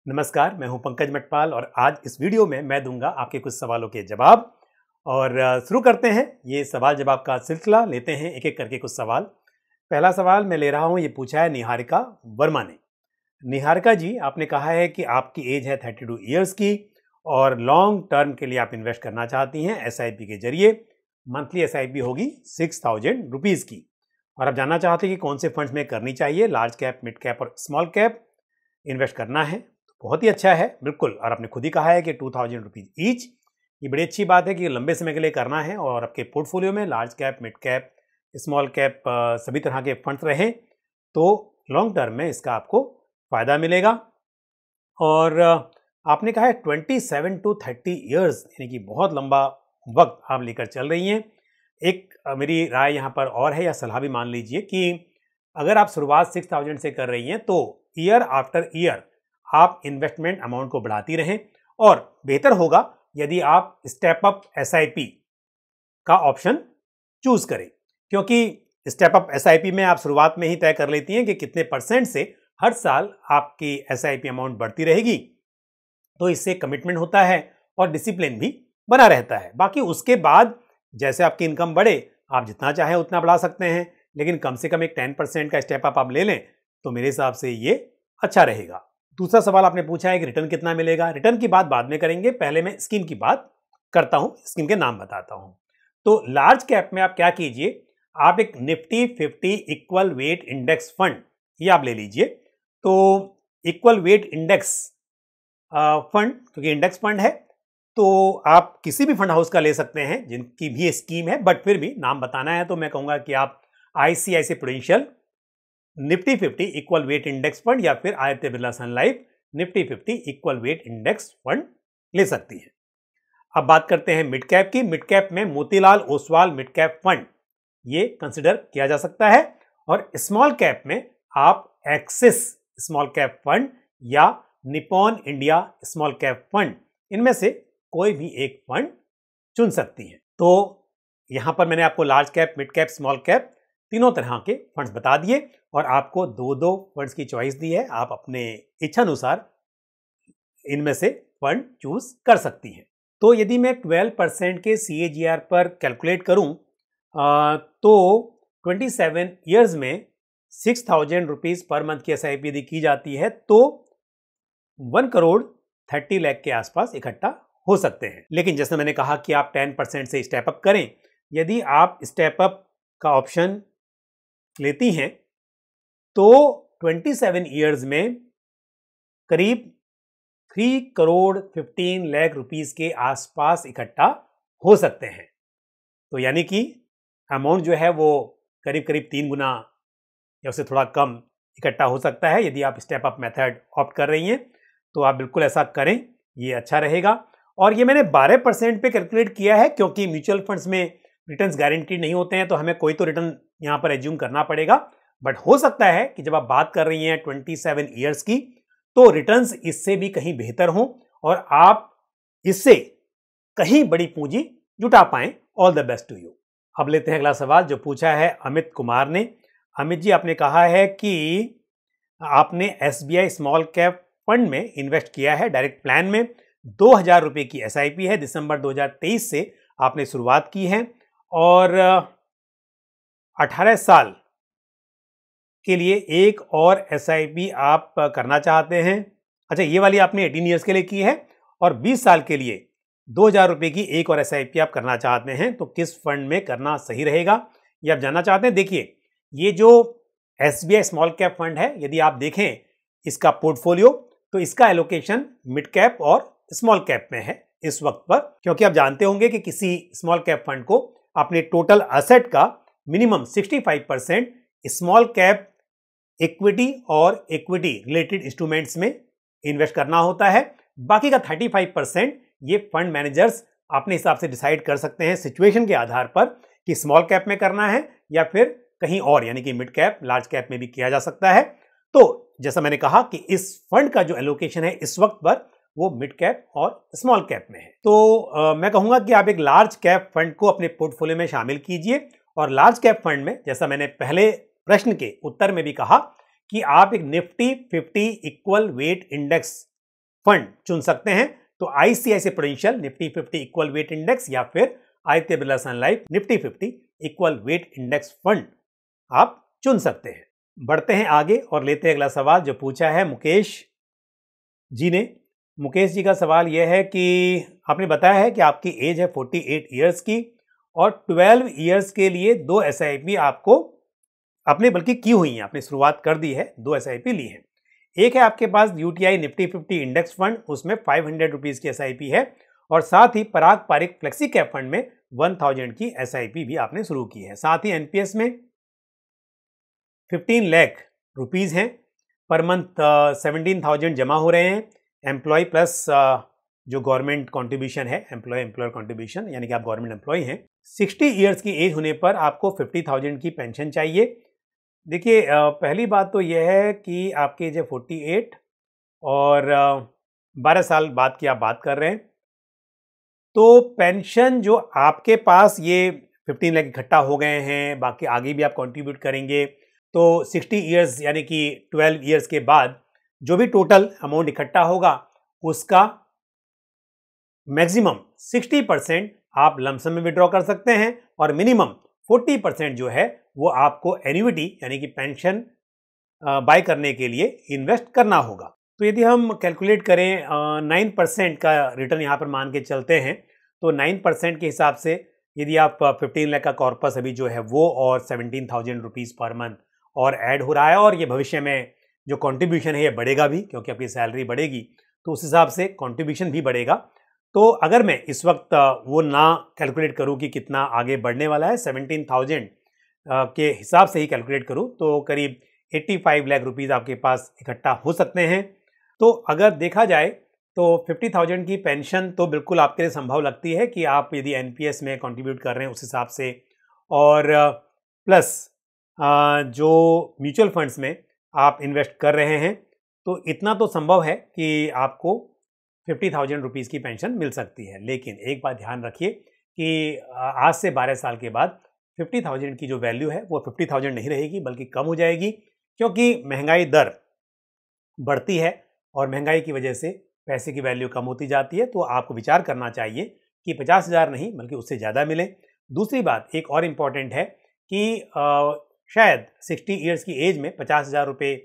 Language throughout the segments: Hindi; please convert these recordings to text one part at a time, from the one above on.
नमस्कार, मैं हूं पंकज मटपाल और आज इस वीडियो में मैं दूंगा आपके कुछ सवालों के जवाब। और शुरू करते हैं ये सवाल जवाब का सिलसिला। लेते हैं एक एक करके कुछ सवाल। पहला सवाल मैं ले रहा हूं, ये पूछा है निहारिका वर्मा ने। निहारिका जी, आपने कहा है कि आपकी एज है 32 ईयर्स की और लॉन्ग टर्म के लिए आप इन्वेस्ट करना चाहती हैं SIP के जरिए। मंथली SIP होगी 6000 रुपीज़ की। और आप जानना चाहते हैं कि कौन से फंड्स में करनी चाहिए, लार्ज कैप, मिड कैप और स्मॉल कैप इन्वेस्ट करना है। बहुत ही अच्छा है, बिल्कुल। और आपने खुद ही कहा है कि 2000 रुपीज़ ईच। ये बड़ी अच्छी बात है कि लंबे समय के लिए करना है और आपके पोर्टफोलियो में large cap, mid cap, small cap सभी तरह के फंड्स रहें तो लॉन्ग टर्म में इसका आपको फ़ायदा मिलेगा। और आपने कहा है 27 to 30 ईयर्स, यानी कि बहुत लंबा वक्त आप लेकर चल रही हैं। एक मेरी राय यहाँ पर और है या सलाह भी मान लीजिए कि अगर आप शुरुआत 6000 से कर रही हैं तो ईयर आफ्टर ईयर आप इन्वेस्टमेंट अमाउंट को बढ़ाती रहें। और बेहतर होगा यदि आप स्टेप अप SIP का ऑप्शन चूज करें, क्योंकि स्टेप अप SIP में आप शुरुआत में ही तय कर लेती हैं कि कितने % से हर साल आपकी SIP अमाउंट बढ़ती रहेगी। तो इससे कमिटमेंट होता है और डिसिप्लिन भी बना रहता है। बाकी उसके बाद जैसे आपकी इनकम बढ़े आप जितना चाहें उतना बढ़ा सकते हैं, लेकिन कम से कम एक 10% का स्टेप अप आप ले लें तो मेरे हिसाब से ये अच्छा रहेगा। दूसरा सवाल आपने पूछा है कि रिटर्न कितना मिलेगा। रिटर्न की बात बाद में करेंगे, पहले मैं स्कीम की बात करता हूं, स्कीम के नाम बताता हूं। तो लार्ज कैप में आप क्या कीजिए, आप एक Nifty 50 equal weight index fund ये आप ले लीजिए। तो इक्वल वेट इंडेक्स फंड, क्योंकि इंडेक्स फंड है तो आप किसी भी फंड हाउस का ले सकते हैं जिनकी भी स्कीम है, बट फिर भी नाम बताना है तो मैं कहूंगा कि आप ICICI Prudential Nifty 50 equal weight index fund या फिर Aditya Birla Sun Life Nifty 50 equal weight index fund ले सकती है। अब बात करते हैं मिड कैप की। मिड कैप में Motilal Oswal mid cap fund ये कंसिडर किया जा सकता है। और स्मॉल कैप में आप एक्सिस स्मॉल कैप फंड या Nippon India small cap fund, इनमें से कोई भी एक फंड चुन सकती हैं। तो यहां पर मैंने आपको large cap, mid cap, small cap तीनों तरह के फंड्स बता दिए और आपको दो फंड्स की चॉइस दी है। आप अपने इच्छा अनुसार इनमें से फंड चूज कर सकती हैं। तो यदि मैं 12% के CAGR पर कैलकुलेट करूं तो 27 ईयर्स में 6000 रुपीज़ पर मंथ की SIP यदि की जाती है तो 1 करोड़ 30 लाख के आसपास इकट्ठा हो सकते हैं। लेकिन जैसे मैंने कहा कि आप 10% से स्टेप अप करें। यदि आप स्टेप अप का ऑप्शन लेती हैं तो 27 ईयर्स में करीब 3 करोड़ 15 लाख रुपीस के आसपास इकट्ठा हो सकते हैं। तो यानी कि अमाउंट जो है वो करीब करीब 3 गुना या उससे थोड़ा कम इकट्ठा हो सकता है। यदि आप स्टेप अप मेथड ऑप्ट कर रही हैं तो आप बिल्कुल ऐसा करें, ये अच्छा रहेगा। और ये मैंने 12% पे कैलकुलेट किया है क्योंकि म्यूचुअल फंड्स में रिटर्न्स गारंटीड नहीं होते हैं, तो हमें कोई तो रिटर्न यहाँ पर एज्यूम करना पड़ेगा। बट हो सकता है कि जब आप बात कर रही हैं 27 ईयर्स की तो रिटर्न्स इससे भी कहीं बेहतर हों और आप इससे कहीं बड़ी पूंजी जुटा पाएं। All the best to you. अब लेते हैं अगला सवाल जो पूछा है अमित कुमार ने। अमित जी, आपने कहा है कि आपने SBI स्मॉल कैप फंड में इन्वेस्ट किया है डायरेक्ट प्लान में। 2000 रुपये की SIP है, दिसंबर 2023 से आपने शुरुआत की है और 18 साल के लिए एक और SIP आप करना चाहते हैं। अच्छा, ये वाली आपने 18 ईयर्स के लिए की है और 20 साल के लिए 2000 रुपये की एक और SIP आप करना चाहते हैं। तो किस फंड में करना सही रहेगा ये आप जानना चाहते हैं। देखिए, ये जो SBI स्मॉल कैप फंड है, यदि आप देखें इसका पोर्टफोलियो तो इसका एलोकेशन मिड कैप और स्मॉल कैप में है इस वक्त पर, क्योंकि आप जानते होंगे कि किसी स्मॉल कैप फंड को अपने टोटल असेट का मिनिमम 65% स्मॉल कैप इक्विटी और इक्विटी रिलेटेड इंस्ट्रूमेंट्स में इन्वेस्ट करना होता है। बाकी का 35% ये फंड मैनेजर्स अपने हिसाब से डिसाइड कर सकते हैं सिचुएशन के आधार पर कि स्मॉल कैप में करना है या फिर कहीं और, यानी कि मिड कैप, लार्ज कैप में भी किया जा सकता है। तो जैसा मैंने कहा कि इस फंड का जो एलोकेशन है इस वक्त पर वो मिड कैप और स्मॉल कैप में है। तो मैं कहूंगा कि आप एक लार्ज कैप फंड को अपने पोर्टफोलियो में शामिल कीजिए। और लार्ज कैप फंड में, जैसा मैंने पहले प्रश्न के उत्तर में भी कहा, कि आप एक Nifty 50 equal weight index fund चुन सकते हैं। तो ICICI Prudential Nifty 50 equal weight index या फिर Aditya Birla Sun Life Nifty 50 equal weight index fund आप चुन सकते हैं। बढ़ते हैं आगे और लेते हैं अगला सवाल जो पूछा है मुकेश जी ने। मुकेश जी का सवाल यह है कि आपने बताया है कि आपकी एज है 48 ईयर्स की और 12 ईयर्स के लिए 2 SIP आपको आपने बल्कि की हुई हैं, आपने शुरुआत कर दी है, 2 SIP ली है। एक है आपके पास UTI निफ्टी 50 इंडेक्स फंड, उसमें 500 रुपीज की SIP है और साथ ही पराग पारिक फ्लेक्सी कैप फंड में 1000 की SIP भी आपने शुरू की है। साथ ही NPS में 15 लाख रुपीज हैं, पर मंथ 17,000 जमा हो रहे हैं। एम्प्लॉय प्लस जो गवर्नमेंट कॉन्ट्रीब्यूशन है, एम्प्लॉयर कॉन्ट्रीब्यूशन, यानी कि आप गवर्नमेंट एम्प्लॉय हैं। 60 ईयर्स की एज होने पर आपको 50,000 की पेंशन चाहिए। देखिए पहली बात तो यह है कि आपकी एज है 48 और 12 साल बाद की आप बात कर रहे हैं, तो पेंशन जो आपके पास ये 15 लाख इकट्ठा हो गए हैं, बाकी आगे भी आप कंट्रीब्यूट करेंगे, तो 60 ईयर्स यानी कि 12 ईयर्स के बाद जो भी टोटल अमाउंट इकट्ठा होगा उसका मैक्सिमम 60% आप लमसम में विड्रॉ कर सकते हैं और मिनिमम 40% जो है वो आपको एन्युइटी यानी कि पेंशन बाय करने के लिए इन्वेस्ट करना होगा। तो यदि हम कैलकुलेट करें 9% का रिटर्न यहाँ पर मान के चलते हैं, तो 9% के हिसाब से यदि आप 15 लाख का कॉर्पस अभी जो है वो और 17,000 रुपीज़ पर मंथ और ऐड हो रहा है और ये भविष्य में जो कंट्रीब्यूशन है ये बढ़ेगा भी, क्योंकि आपकी सैलरी बढ़ेगी तो उस हिसाब से कंट्रीब्यूशन भी बढ़ेगा। तो अगर मैं इस वक्त वो ना कैलकुलेट करूं कि कितना आगे बढ़ने वाला है, 17,000 के हिसाब से ही कैलकुलेट करूं तो करीब 85 लाख रुपीज़ आपके पास इकट्ठा हो सकते हैं। तो अगर देखा जाए तो 50,000 की पेंशन तो बिल्कुल आपके लिए संभव लगती है कि आप यदि NPS में कंट्रीब्यूट कर रहे हैं उस हिसाब से, और प्लस जो म्यूचुअल फंड्स में आप इन्वेस्ट कर रहे हैं तो इतना तो संभव है कि आपको 50,000 रुपीज़ की पेंशन मिल सकती है। लेकिन एक बात ध्यान रखिए कि आज से 12 साल के बाद 50,000 की जो वैल्यू है वो 50,000 नहीं रहेगी बल्कि कम हो जाएगी, क्योंकि महंगाई दर बढ़ती है और महंगाई की वजह से पैसे की वैल्यू कम होती जाती है। तो आपको विचार करना चाहिए कि 50,000 नहीं बल्कि उससे ज़्यादा मिले। दूसरी बात एक और इम्पॉर्टेंट है कि शायद 60 ईयर्स की एज में 50,000 रुपये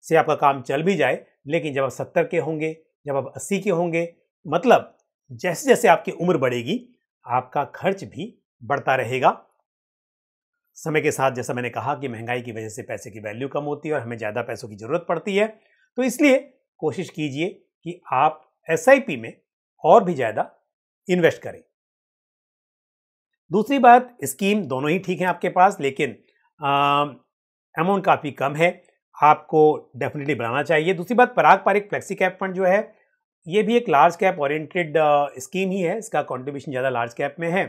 से आपका काम चल भी जाए, लेकिन जब आप 70 के होंगे, जब आप 80 के होंगे, मतलब जैसे जैसे आपकी उम्र बढ़ेगी आपका खर्च भी बढ़ता रहेगा। समय के साथ जैसा मैंने कहा कि महंगाई की वजह से पैसे की वैल्यू कम होती है और हमें ज़्यादा पैसों की ज़रूरत पड़ती है। तो इसलिए कोशिश कीजिए कि आप SIP में और भी ज़्यादा इन्वेस्ट करें। दूसरी बात, स्कीम दोनों ही ठीक हैं आपके पास, लेकिन अमाउंट काफ़ी कम है, आपको डेफिनेटली बढ़ाना चाहिए। दूसरी बात, पराग पारिक फ्लेक्सी कैप फंड जो है ये भी एक लार्ज कैप ओरिएंटेड स्कीम ही है, इसका कंट्रीब्यूशन ज़्यादा लार्ज कैप में है।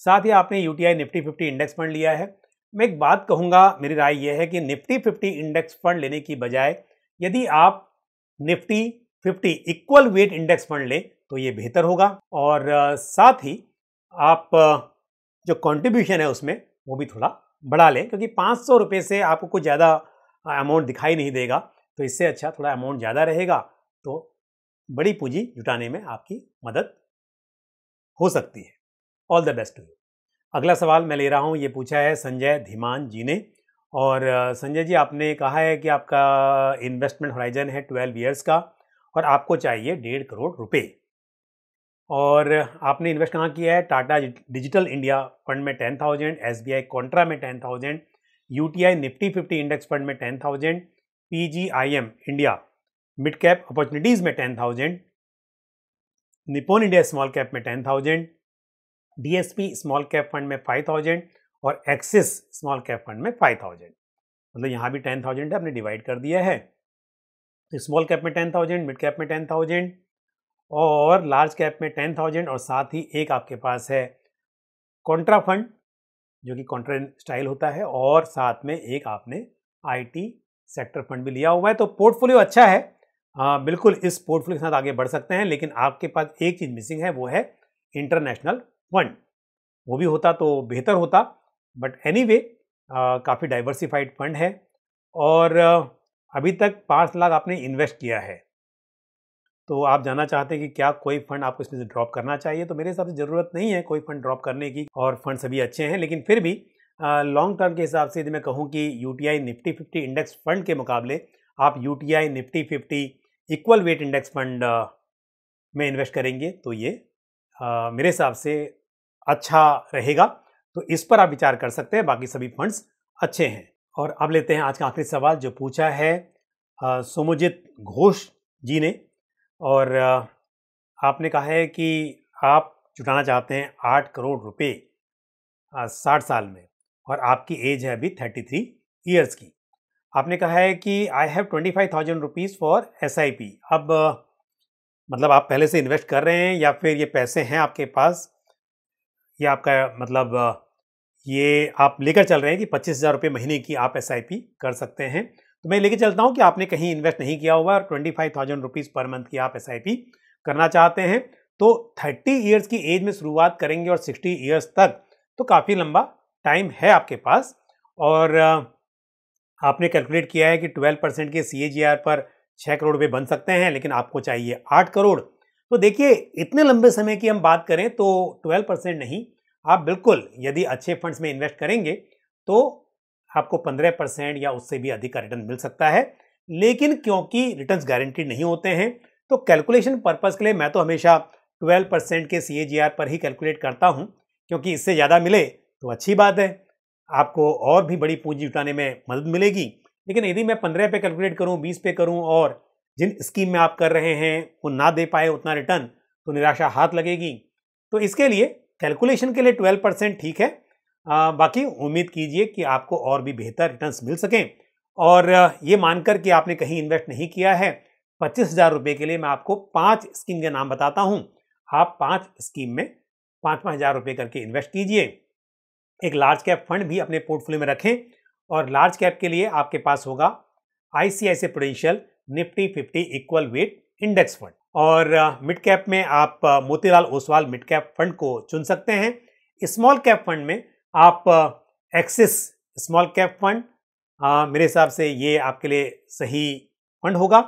साथ ही आपने UTI निफ्टी 50 इंडेक्स फंड लिया है। मैं एक बात कहूँगा, मेरी राय यह है कि निफ्टी 50 इंडेक्स फंड लेने की बजाय यदि आप Nifty 50 equal weight index fund लें तो ये बेहतर होगा, और साथ ही आप जो कंट्रीब्यूशन है उसमें वो भी थोड़ा बढ़ा लें, क्योंकि 500 रुपये से आपको कुछ ज़्यादा अमाउंट दिखाई नहीं देगा। तो इससे अच्छा थोड़ा अमाउंट ज़्यादा रहेगा तो बड़ी पूंजी जुटाने में आपकी मदद हो सकती है। All the best to you. अगला सवाल मैं ले रहा हूँ, ये पूछा है संजय धीमान जी ने। और संजय जी, आपने कहा है कि आपका इन्वेस्टमेंट होराइजन है 12 ईयर्स का और आपको चाहिए 1.5 करोड़ रुपए, और आपने इन्वेस्ट कहाँ किया है? टाटा डिजिटल इंडिया फंड में 10,000, SBI कॉन्ट्रा में 10,000, UTI निफ्टी 50 इंडेक्स फंड में 10,000, PGIM India mid cap opportunities में 10,000, निप्पॉन इंडिया स्मॉल कैप में 10,000, DSP स्मॉल कैप फंड में 5,000 और एक्सिस स्मॉल कैप फंड में 5,000। मतलब यहाँ भी 10,000 है, आपने डिवाइड कर दिया है। तो स्मॉल कैप में 10,000, मिड कैप में 10,000 और लार्ज कैप में 10,000, और साथ ही एक आपके पास है कॉन्ट्रा फंड जो कि कॉन्ट्रा स्टाइल होता है, और साथ में एक आपने IT सेक्टर फंड भी लिया हुआ है। तो पोर्टफोलियो अच्छा है, बिल्कुल इस पोर्टफोलियो के साथ आगे बढ़ सकते हैं, लेकिन आपके पास एक चीज़ मिसिंग है, वो है इंटरनेशनल फंड। वो भी होता तो बेहतर होता, बट एनीवे काफ़ी डाइवर्सिफाइड फंड है और अभी तक 5 लाख आपने इन्वेस्ट किया है। तो आप जानना चाहते हैं कि क्या कोई फंड आपको इसमें से ड्रॉप करना चाहिए, तो मेरे हिसाब से ज़रूरत नहीं है कोई फंड ड्रॉप करने की, और फंड सभी अच्छे हैं। लेकिन फिर भी लॉन्ग टर्म के हिसाब से यदि मैं कहूँ कि यूटीआई निफ्टी 50 इंडेक्स फंड के मुकाबले आप UTI Nifty 50 equal weight index fund में इन्वेस्ट करेंगे तो ये मेरे हिसाब से अच्छा रहेगा। तो इस पर आप विचार कर सकते हैं, बाकी सभी फंड्स अच्छे हैं। और अब लेते हैं आज का आखिरी सवाल जो पूछा है सोमोजित घोष जी ने, और आपने कहा है कि आप जुटाना चाहते हैं 8 करोड़ रुपए 60 साल में, और आपकी एज है अभी 33 ईयर्स की। आपने कहा है कि I have 25,000 rupees for SIP। अब मतलब आप पहले से इन्वेस्ट कर रहे हैं या फिर ये पैसे हैं आपके पास, या आपका मतलब ये आप लेकर चल रहे हैं कि 25,000 रुपये महीने की आप SIP कर सकते हैं। तो मैं लेके चलता हूँ कि आपने कहीं इन्वेस्ट नहीं किया हुआ और 25,000 रुपीज़ पर मंथ की आप SIP करना चाहते हैं। तो 30 ईयर्स की एज में शुरुआत करेंगे और 60 ईयर्स तक, तो काफ़ी लंबा टाइम है आपके पास। और आपने कैलकुलेट किया है कि 12% के CAGR पर 6 करोड़ रुपये बन सकते हैं, लेकिन आपको चाहिए 8 करोड़। तो देखिए, इतने लंबे समय की हम बात करें तो 12% नहीं, आप बिल्कुल यदि अच्छे फंड्स में इन्वेस्ट करेंगे तो आपको 15% या उससे भी अधिक का रिटर्न मिल सकता है। लेकिन क्योंकि रिटर्न्स गारंटीड नहीं होते हैं, तो कैलकुलेशन पर्पस के लिए मैं तो हमेशा 12% के CAGR पर ही कैलकुलेट करता हूं, क्योंकि इससे ज़्यादा मिले तो अच्छी बात है, आपको और भी बड़ी पूंजी जुटाने में मदद मिलेगी। लेकिन यदि मैं 15 पे कैलकुलेट करूं, 20 पे करूं, और जिन स्कीम में आप कर रहे हैं वो ना दे पाए उतना रिटर्न, तो निराशा हाथ लगेगी। तो इसके लिए कैलकुलेशन के लिए 12% ठीक है, बाकी उम्मीद कीजिए कि आपको और भी बेहतर रिटर्न्स मिल सकें। और ये मानकर कि आपने कहीं इन्वेस्ट नहीं किया है, 25,000 रुपये के लिए मैं आपको 5 स्कीम के नाम बताता हूं। आप 5 स्कीम में 5-5 हज़ार रुपये करके इन्वेस्ट कीजिए। एक लार्ज कैप फंड भी अपने पोर्टफोलियो में रखें, और लार्ज कैप के लिए आपके पास होगा ICICI Prudential Nifty 50 equal weight index fund, और मिड कैप में आप Motilal Oswal mid cap fund को चुन सकते हैं। स्मॉल कैप फंड में आप एक्सिस स्मॉल कैप फंड, मेरे हिसाब से ये आपके लिए सही फंड होगा।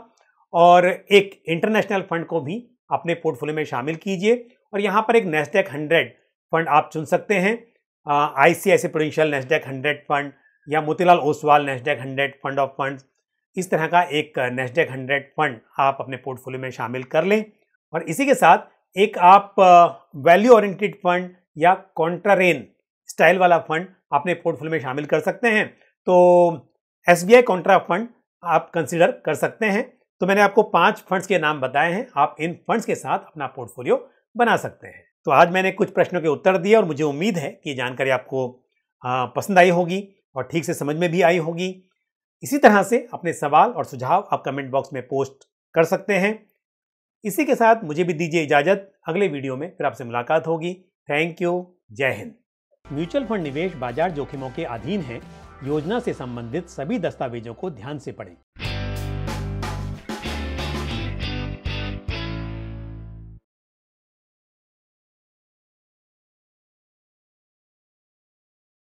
और एक इंटरनेशनल फंड को भी अपने पोर्टफोलियो में शामिल कीजिए, और यहाँ पर एक NASDAQ 100 फंड आप चुन सकते हैं। ICICI प्रूडेंशियल NASDAQ 100 फंड, या Motilal Oswal NASDAQ 100 fund of funds, इस तरह का एक NASDAQ 100 फंड आप अपने पोर्टफोलियो में शामिल कर लें। और इसी के साथ एक आप वैल्यू ओरिएंटेड फंड या कॉन्ट्रारेन स्टाइल वाला फंड अपने पोर्टफोलियो में शामिल कर सकते हैं। तो SBI कॉन्ट्रा फंड आप कंसिडर कर सकते हैं। तो मैंने आपको 5 फंड्स के नाम बताए हैं, आप इन फंड्स के साथ अपना पोर्टफोलियो बना सकते हैं। तो आज मैंने कुछ प्रश्नों के उत्तर दिए, और मुझे उम्मीद है कि ये जानकारी आपको पसंद आई होगी और ठीक से समझ में भी आई होगी। इसी तरह से अपने सवाल और सुझाव आप कमेंट बॉक्स में पोस्ट कर सकते हैं। इसी के साथ मुझे भी दीजिए इजाज़त, अगले वीडियो में फिर आपसे मुलाकात होगी। थैंक यू, जय हिंद। म्यूचुअल फंड निवेश बाजार जोखिमों के अधीन है। योजना से संबंधित सभी दस्तावेजों को ध्यान से पढ़ें।